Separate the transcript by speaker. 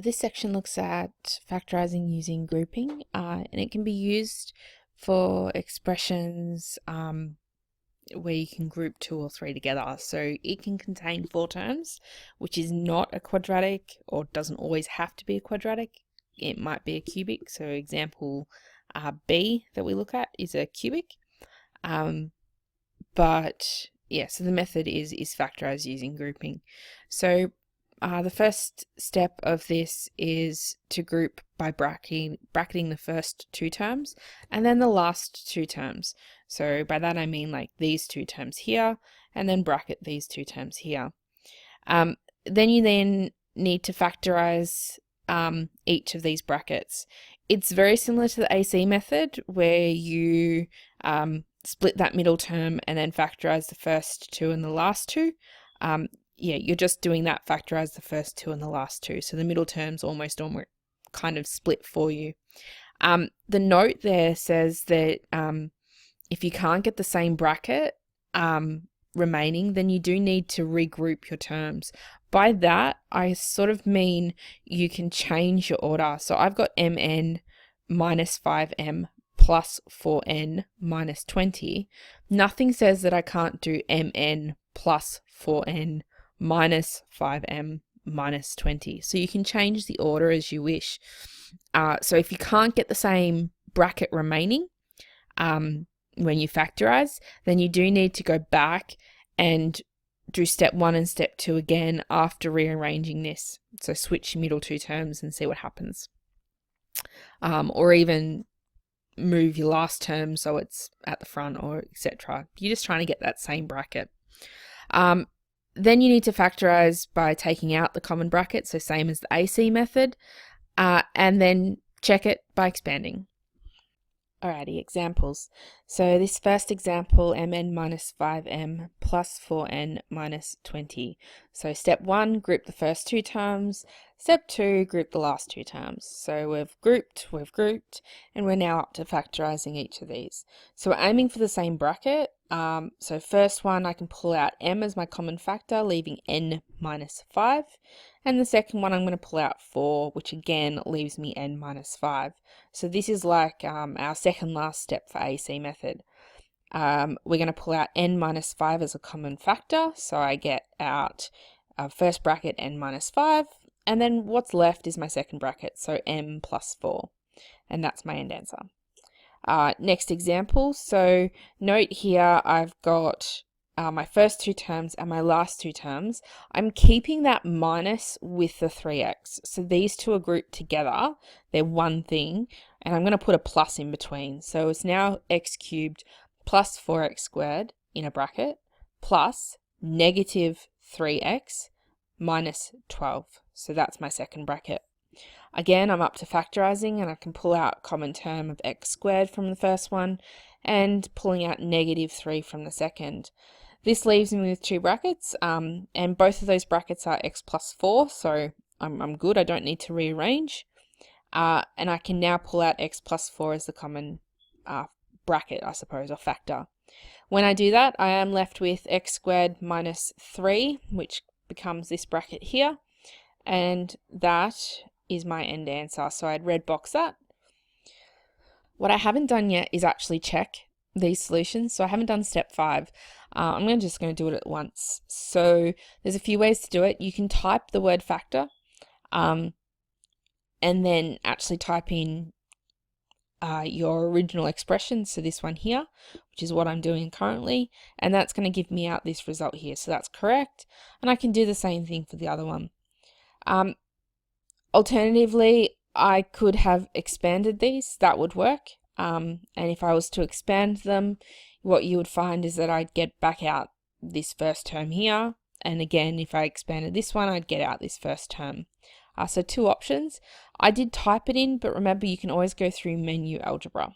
Speaker 1: This section looks at factorizing using grouping, and it can be used for expressions where you can group two or three together. So it can contain four terms, which is not a quadratic or doesn't always have to be a quadratic. It might be a cubic. So example B that we look at is a cubic. But yeah, so the method is factorize using grouping. So the first step of this is to group by bracketing the first two terms and then the last two terms. So by that I mean like these two terms here and then bracket these two terms here. Then you need to factorize each of these brackets. It's very similar to the AC method where you split that middle term and then factorize the first two and the last two. Yeah, you're just doing that, factorize the first two and the last two. So the middle term's almost kind of split for you. The note there says that if you can't get the same bracket remaining, then you do need to regroup your terms. By that, I sort of mean you can change your order. So I've got mn minus 5m plus 4n minus 20. Nothing says that I can't do mn plus 4n minus 5m minus 20. So you can change the order as you wish. So if you can't get the same bracket remaining when you factorize, then you do need to go back and do step 1 and step 2 again after rearranging this. So switch your middle two terms and see what happens. Or even move your last term so it's at the front, or etc. You're just trying to get that same bracket. Then you need to factorize by taking out the common bracket, so same as the AC method, and then check it by expanding. Alrighty, examples. So this first example, mn minus 5m plus 4n minus 20. So step 1, group the first two terms. Step 2, group the last two terms. So we've grouped, and we're now up to factorizing each of these. So we're aiming for the same bracket. So first one, I can pull out m as my common factor, leaving n minus 5. And the second one, I'm going to pull out 4, which again leaves me n minus 5. So this is like our second last step for AC method. We're going to pull out n minus 5 as a common factor. So I get out first bracket n minus 5. And then what's left is my second bracket, so m plus 4. And that's my end answer. Next example, so note here I've got my first two terms and my last two terms. I'm keeping that minus with the 3x. So these two are grouped together. They're one thing. And I'm going to put a plus in between. So it's now x cubed plus 4x squared in a bracket plus negative 3x minus 12. So that's my second bracket. Again, I'm up to factorizing, and I can pull out a common term of x squared from the first one and pulling out negative 3 from the second. This leaves me with two brackets, and both of those brackets are x plus 4, so I'm good. I don't need to rearrange. And I can now pull out x plus 4 as the common bracket, I suppose, or factor. When I do that, I am left with x squared minus 3, which becomes this bracket here, and that is my end answer. So I'd red box that. What I haven't done yet is actually check these solutions. So I haven't done step 5. I'm just going to do it at once. So there's a few ways to do it. You can type the word factor and then actually type in your original expression. So this one here, which is what I'm doing currently, and that's going to give me out this result here. So that's correct. And I can do the same thing for the other one. Alternatively, I could have expanded these. That would work. And if I was to expand them, what you would find is that I'd get back out this first term here. And again, if I expanded this one, I'd get out this first term. So two options. I did type it in, but remember you can always go through menu algebra.